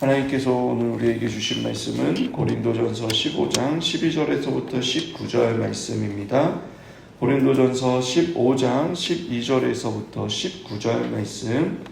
하나님께서 오늘 우리에게 주신 말씀은 고린도전서 15장 12절에서부터 19절 말씀입니다. 고린도전서 15장 12절에서부터 19절 말씀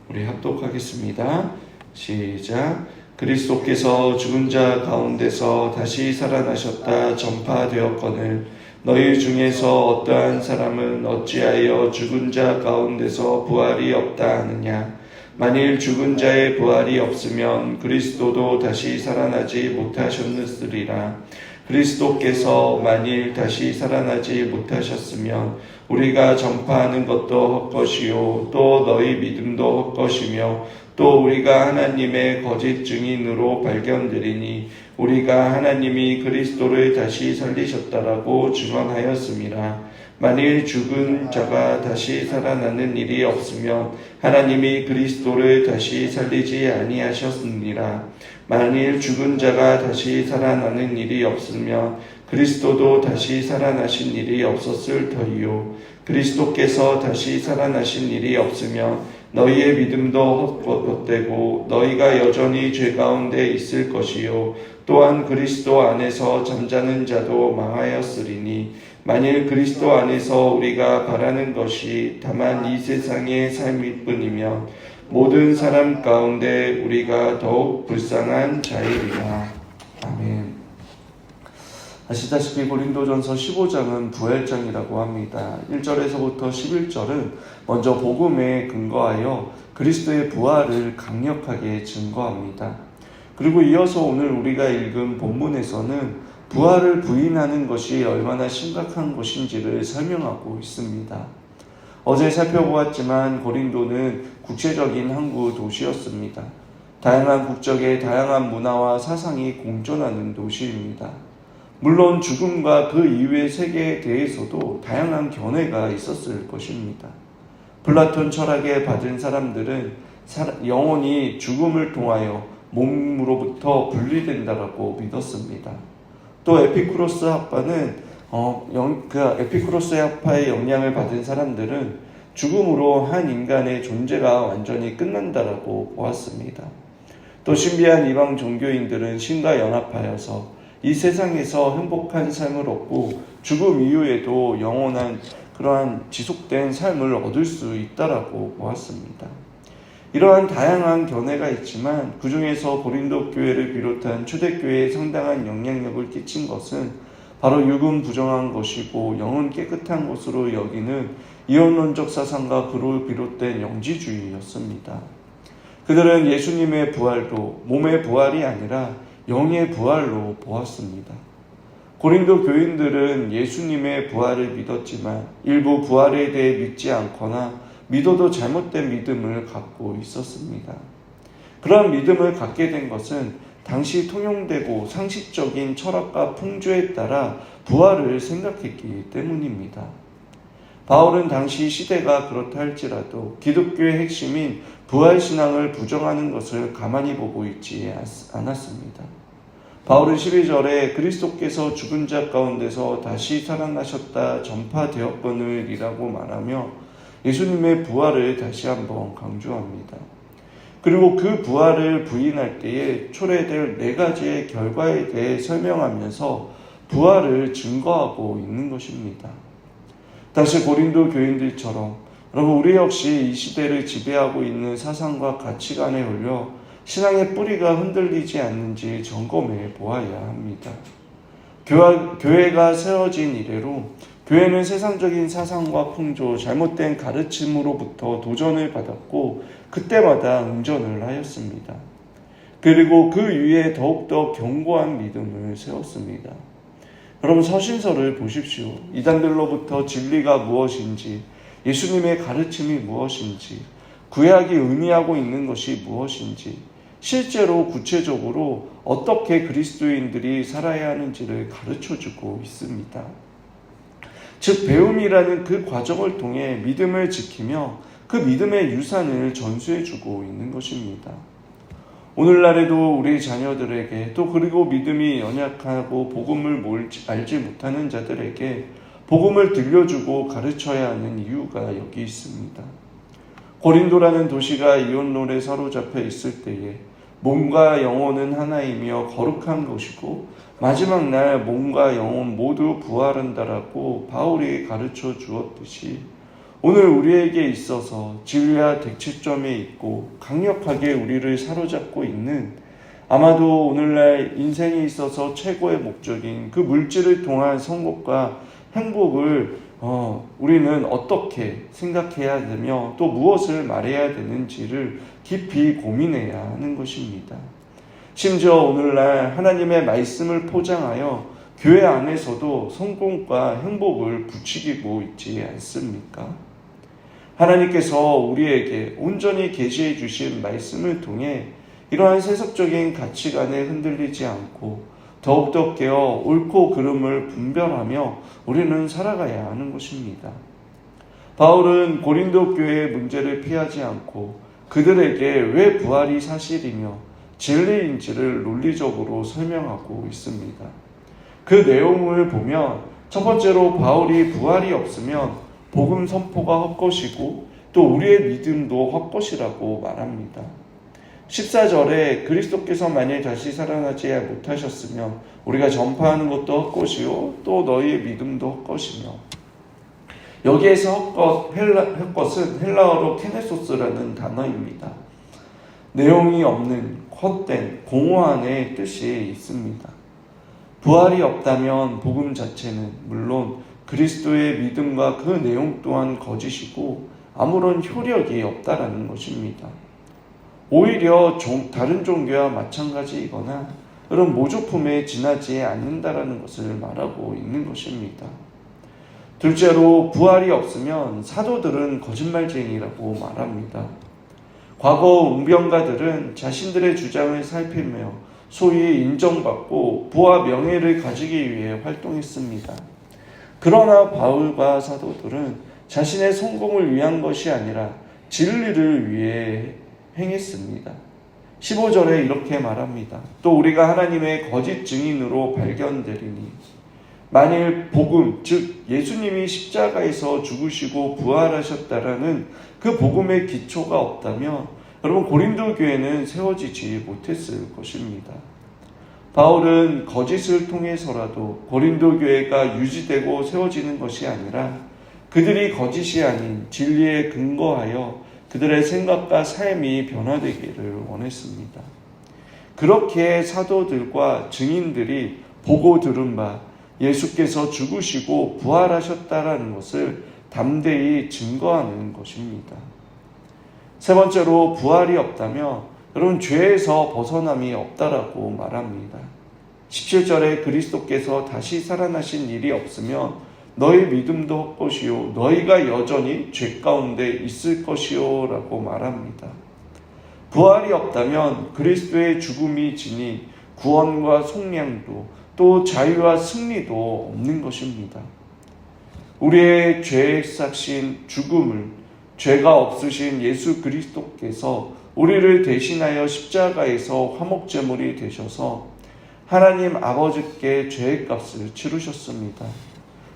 우리 합독하겠습니다. 시작. 그리스도께서 죽은 자 가운데서 다시 살아나셨다 전파되었거늘 너희 중에서 어떠한 사람은 어찌하여 죽은 자 가운데서 부활이 없다 하느냐. 만일 죽은 자의 부활이 없으면 그리스도도 다시 살아나지 못하셨으리라. 그리스도께서 만일 다시 살아나지 못하셨으면 우리가 전파하는 것도 헛것이요 또 너희 믿음도 헛것이며 또 우리가 하나님의 거짓 증인으로 발견되리니 우리가 하나님이 그리스도를 다시 살리셨다라고 증언하였음이라. 만일 죽은 자가 다시 살아나는 일이 없으면 하나님이 그리스도를 다시 살리지 아니하셨느니라. 만일 죽은 자가 다시 살아나는 일이 없으면 그리스도도 다시 살아나신 일이 없었을 터이요. 그리스도께서 다시 살아나신 일이 없으면 너희의 믿음도 헛되고 너희가 여전히 죄 가운데 있을 것이요. 또한 그리스도 안에서 잠자는 자도 망하였으리니 만일 그리스도 안에서 우리가 바라는 것이 다만 이 세상의 삶일 뿐이면 모든 사람 가운데 우리가 더욱 불쌍한 자이리라. 아멘. 아시다시피 고린도전서 15장은 부활장이라고 합니다. 1절에서부터 11절은 먼저 복음에 근거하여 그리스도의 부활을 강력하게 증거합니다. 그리고 이어서 오늘 우리가 읽은 본문에서는 부활을 부인하는 것이 얼마나 심각한 것인지를 설명하고 있습니다. 어제 살펴보았지만 고린도는 국제적인 항구 도시였습니다. 다양한 국적의 다양한 문화와 사상이 공존하는 도시입니다. 물론 죽음과 그 이후의 세계에 대해서도 다양한 견해가 있었을 것입니다. 플라톤 철학에 받은 사람들은 영혼이 죽음을 통하여 몸으로부터 분리된다라고 믿었습니다. 또 에피쿠로스 학파는 에피쿠로스 학파의 영향을 받은 사람들은 죽음으로 한 인간의 존재가 완전히 끝난다라고 보았습니다. 또 신비한 이방 종교인들은 신과 연합하여서 이 세상에서 행복한 삶을 얻고 죽음 이후에도 영원한 그러한 지속된 삶을 얻을 수 있다라고 보았습니다. 이러한 다양한 견해가 있지만 그 중에서 고린도 교회를 비롯한 초대교회에 상당한 영향력을 끼친 것은 바로 육은 부정한 것이고 영은 깨끗한 것으로 여기는 이원론적 사상과 그로 비롯된 영지주의였습니다. 그들은 예수님의 부활도 몸의 부활이 아니라 영의 부활로 보았습니다. 고린도 교인들은 예수님의 부활을 믿었지만 일부 부활에 대해 믿지 않거나 믿어도 잘못된 믿음을 갖고 있었습니다. 그러한 믿음을 갖게 된 것은 당시 통용되고 상식적인 철학과 풍조에 따라 부활을 생각했기 때문입니다. 바울은 당시 시대가 그렇다 할지라도 기독교의 핵심인 부활신앙을 부정하는 것을 가만히 보고 있지 않았습니다. 바울은 12절에 그리스도께서 죽은 자 가운데서 다시 살아나셨다 전파되었거늘이라고 말하며 예수님의 부활을 다시 한번 강조합니다. 그리고 그 부활을 부인할 때에 초래될 4가지의 결과에 대해 설명하면서 부활을 증거하고 있는 것입니다. 다시 고린도 교인들처럼 여러분 우리 역시 이 시대를 지배하고 있는 사상과 가치관에 올려 신앙의 뿌리가 흔들리지 않는지 점검해 보아야 합니다. 교회가 세워진 이래로 교회는 세상적인 사상과 풍조, 잘못된 가르침으로부터 도전을 받았고 그때마다 응전을 하였습니다. 그리고 그 위에 더욱더 견고한 믿음을 세웠습니다. 여러분 서신서를 보십시오. 이단들로부터 진리가 무엇인지, 예수님의 가르침이 무엇인지, 구약이 의미하고 있는 것이 무엇인지, 실제로 구체적으로 어떻게 그리스도인들이 살아야 하는지를 가르쳐주고 있습니다. 즉 배움이라는 그 과정을 통해 믿음을 지키며 그 믿음의 유산을 전수해주고 있는 것입니다. 오늘날에도 우리 자녀들에게 또 그리고 믿음이 연약하고 복음을 알지 못하는 자들에게 복음을 들려주고 가르쳐야 하는 이유가 여기 있습니다. 고린도라는 도시가 이혼론에 사로잡혀 있을 때에 몸과 영혼은 하나이며 거룩한 것이고 마지막 날 몸과 영혼 모두 부활한다라고 바울이 가르쳐 주었듯이 오늘 우리에게 있어서 진리와 대치점에 있고 강력하게 우리를 사로잡고 있는 아마도 오늘날 인생에 있어서 최고의 목적인 그 물질을 통한 성공과 행복을 우리는 어떻게 생각해야 되며 또 무엇을 말해야 되는지를 깊이 고민해야 하는 것입니다. 심지어 오늘날 하나님의 말씀을 포장하여 교회 안에서도 성공과 행복을 부추기고 있지 않습니까? 하나님께서 우리에게 온전히 계시해 주신 말씀을 통해 이러한 세속적인 가치관에 흔들리지 않고 더욱더 깨어 옳고 그름을 분별하며 우리는 살아가야 하는 것입니다. 바울은 고린도 교회의 문제를 피하지 않고 그들에게 왜 부활이 사실이며 진리인지를 논리적으로 설명하고 있습니다. 그 내용을 보면 첫 번째로 바울이 부활이 없으면 복음 선포가 헛것이고 또 우리의 믿음도 헛것이라고 말합니다. 14절에 그리스도께서 만일 다시 살아나지 못하셨으면 우리가 전파하는 것도 헛것이요 또 너희의 믿음도 헛것이며, 여기에서 헛것은 헬라어로 케네소스라는 단어입니다. 내용이 없는 헛된 공허한의 뜻이 있습니다. 부활이 없다면 복음 자체는 물론 그리스도의 믿음과 그 내용 또한 거짓이고 아무런 효력이 없다라는 것입니다. 오히려 다른 종교와 마찬가지이거나 그런 모조품에 지나지 않는다라는 것을 말하고 있는 것입니다. 둘째로 부활이 없으면 사도들은 거짓말쟁이라고 말합니다. 과거 웅변가들은 자신들의 주장을 살피며 소위 인정받고 부와 명예를 가지기 위해 활동했습니다. 그러나 바울과 사도들은 자신의 성공을 위한 것이 아니라 진리를 위해 행했습니다. 15절에 이렇게 말합니다. 또 우리가 하나님의 거짓 증인으로 발견되리니 만일 복음, 즉 예수님이 십자가에서 죽으시고 부활하셨다라는 그 복음의 기초가 없다면 여러분 고린도 교회는 세워지지 못했을 것입니다. 바울은 거짓을 통해서라도 고린도 교회가 유지되고 세워지는 것이 아니라 그들이 거짓이 아닌 진리에 근거하여 그들의 생각과 삶이 변화되기를 원했습니다. 그렇게 사도들과 증인들이 보고 들은 바 예수께서 죽으시고 부활하셨다라는 것을 담대히 증거하는 것입니다. 세 번째로 부활이 없다면 여러분 죄에서 벗어남이 없다라고 말합니다. 17절에 그리스도께서 다시 살아나신 일이 없으면 너희 믿음도 헛것이요 너희가 여전히 죄 가운데 있을 것이요 라고 말합니다. 부활이 없다면 그리스도의 죽음이 지니 구원과 속량도 또 자유와 승리도 없는 것입니다. 우리의 죄의 삭신 죽음을 죄가 없으신 예수 그리스도께서 우리를 대신하여 십자가에서 화목제물이 되셔서 하나님 아버지께 죄의 값을 치르셨습니다.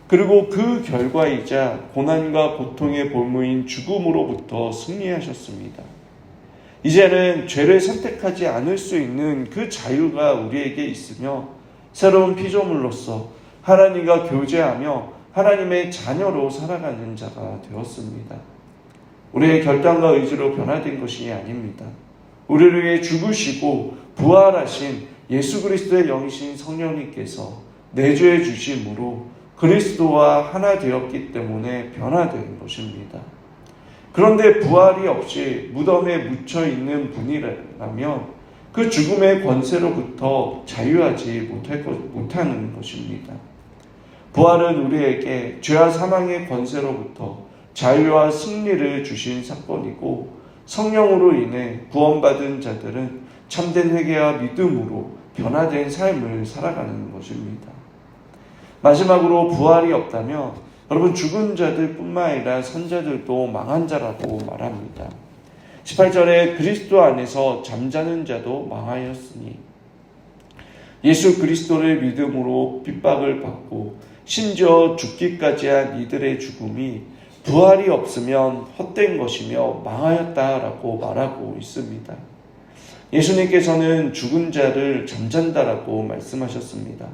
그리고 그 결과이자 고난과 고통의 볼모인 죽음으로부터 승리하셨습니다. 이제는 죄를 선택하지 않을 수 있는 그 자유가 우리에게 있으며 새로운 피조물로서 하나님과 교제하며 하나님의 자녀로 살아가는 자가 되었습니다. 우리의 결단과 의지로 변화된 것이 아닙니다. 우리를 위해 죽으시고 부활하신 예수 그리스도의 영이신 성령님께서 내주해 주심으로 그리스도와 하나 되었기 때문에 변화된 것입니다. 그런데 부활이 없이 무덤에 묻혀 있는 분이라면 그 죽음의 권세로부터 자유하지 못하는 것입니다. 부활은 우리에게 죄와 사망의 권세로부터 자유와 승리를 주신 사건이고 성령으로 인해 구원받은 자들은 참된 회개와 믿음으로 변화된 삶을 살아가는 것입니다. 마지막으로 부활이 없다면 여러분 죽은 자들 뿐만 아니라 선자들도 망한 자라고 말합니다. 18절에 그리스도 안에서 잠자는 자도 망하였으니 예수 그리스도를 믿음으로 핍박을 받고 심지어 죽기까지 한 이들의 죽음이 부활이 없으면 헛된 것이며 망하였다라고 말하고 있습니다. 예수님께서는 죽은 자를 잠잔다라고 말씀하셨습니다.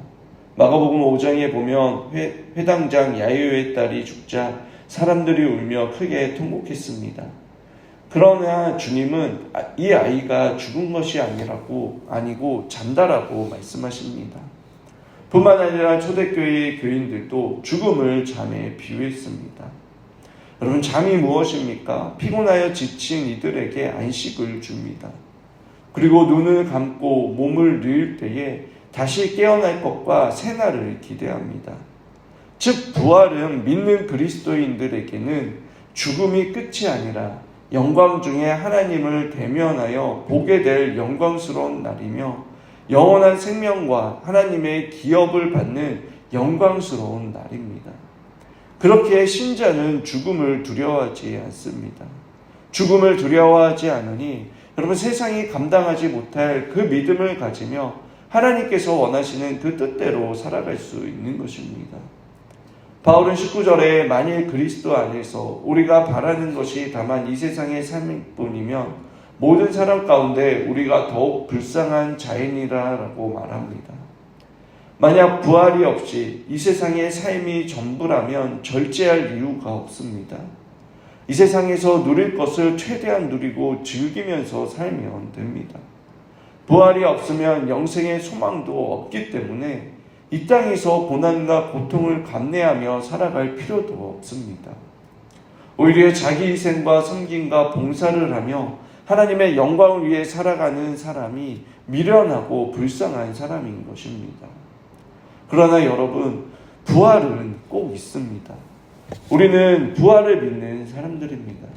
마가복음 5장에 보면 회당장 야이로의 딸이 죽자 사람들이 울며 크게 통곡했습니다. 그러나 주님은 이 아이가 죽은 것이 아니고 잔다라고 말씀하십니다. 뿐만 아니라 초대교회의 교인들도 죽음을 잠에 비유했습니다. 여러분, 잠이 무엇입니까? 피곤하여 지친 이들에게 안식을 줍니다. 그리고 눈을 감고 몸을 늘 때에 다시 깨어날 것과 새날을 기대합니다. 즉, 부활은 믿는 그리스도인들에게는 죽음이 끝이 아니라 영광 중에 하나님을 대면하여 보게 될 영광스러운 날이며 영원한 생명과 하나님의 기업을 받는 영광스러운 날입니다. 그렇게 신자는 죽음을 두려워하지 않습니다. 죽음을 두려워하지 않으니 여러분, 세상이 감당하지 못할 그 믿음을 가지며 하나님께서 원하시는 그 뜻대로 살아갈 수 있는 것입니다. 바울은 19절에 만일 그리스도 안에서 우리가 바라는 것이 다만 이 세상의 삶일 뿐이면 모든 사람 가운데 우리가 더욱 불쌍한 자인이라 라고 말합니다. 만약 부활이 없이 이 세상의 삶이 전부라면 절제할 이유가 없습니다. 이 세상에서 누릴 것을 최대한 누리고 즐기면서 살면 됩니다. 부활이 없으면 영생의 소망도 없기 때문에 이 땅에서 고난과 고통을 감내하며 살아갈 필요도 없습니다. 오히려 자기 희생과 섬김과 봉사를 하며 하나님의 영광을 위해 살아가는 사람이 미련하고 불쌍한 사람인 것입니다. 그러나 여러분, 부활은 꼭 있습니다. 우리는 부활을 믿는 사람들입니다.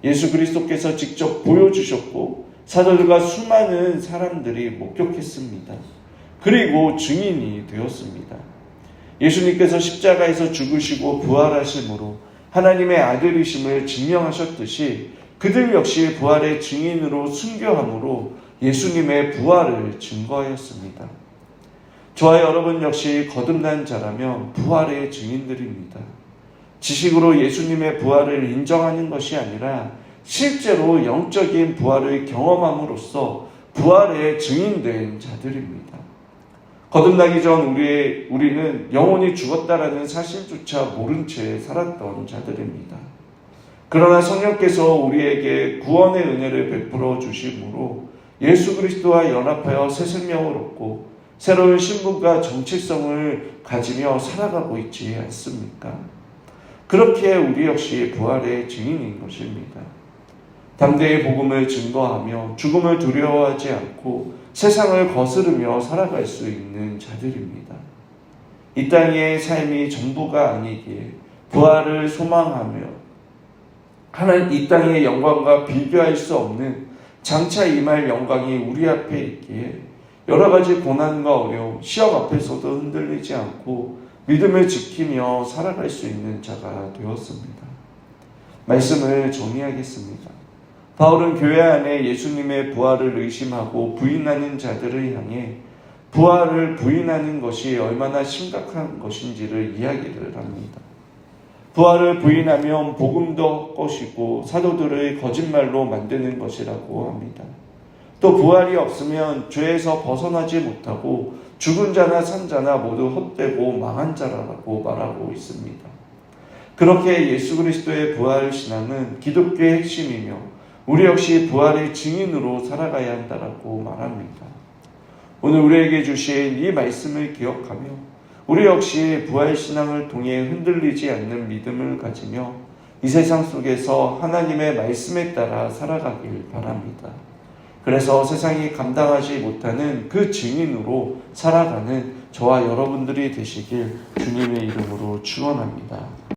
예수 그리스도께서 직접 보여주셨고 사도들과 수많은 사람들이 목격했습니다. 그리고 증인이 되었습니다. 예수님께서 십자가에서 죽으시고 부활하심으로 하나님의 아들이심을 증명하셨듯이 그들 역시 부활의 증인으로 순교함으로 예수님의 부활을 증거하였습니다. 저와 여러분 역시 거듭난 자라면 부활의 증인들입니다. 지식으로 예수님의 부활을 인정하는 것이 아니라 실제로 영적인 부활을 경험함으로써 부활의 증인된 자들입니다. 거듭나기 전 우리는 영혼이 죽었다라는 사실조차 모른 채 살았던 자들입니다. 그러나 성령께서 우리에게 구원의 은혜를 베풀어 주심으로 예수 그리스도와 연합하여 새 생명을 얻고 새로운 신분과 정체성을 가지며 살아가고 있지 않습니까? 그렇게 우리 역시 부활의 증인인 것입니다. 담대히 복음을 증거하며 죽음을 두려워하지 않고 세상을 거스르며 살아갈 수 있는 자들입니다. 이 땅의 삶이 전부가 아니기에 부활을 소망하며 이 땅의 영광과 비교할 수 없는 장차 임할 영광이 우리 앞에 있기에 여러 가지 고난과 어려움, 시험 앞에서도 흔들리지 않고 믿음을 지키며 살아갈 수 있는 자가 되었습니다. 말씀을 정리하겠습니다. 바울은 교회 안에 예수님의 부활을 의심하고 부인하는 자들을 향해 부활을 부인하는 것이 얼마나 심각한 것인지를 이야기를 합니다. 부활을 부인하면 복음도 헛것이고 사도들의 거짓말로 만드는 것이라고 합니다. 또 부활이 없으면 죄에서 벗어나지 못하고 죽은 자나 산 자나 모두 헛되고 망한 자라고 말하고 있습니다. 그렇게 예수 그리스도의 부활 신앙은 기독교의 핵심이며 우리 역시 부활의 증인으로 살아가야 한다라고 말합니다. 오늘 우리에게 주신 이 말씀을 기억하며 우리 역시 부활 신앙을 통해 흔들리지 않는 믿음을 가지며 이 세상 속에서 하나님의 말씀에 따라 살아가길 바랍니다. 그래서 세상이 감당하지 못하는 그 증인으로 살아가는 저와 여러분들이 되시길 주님의 이름으로 축원합니다.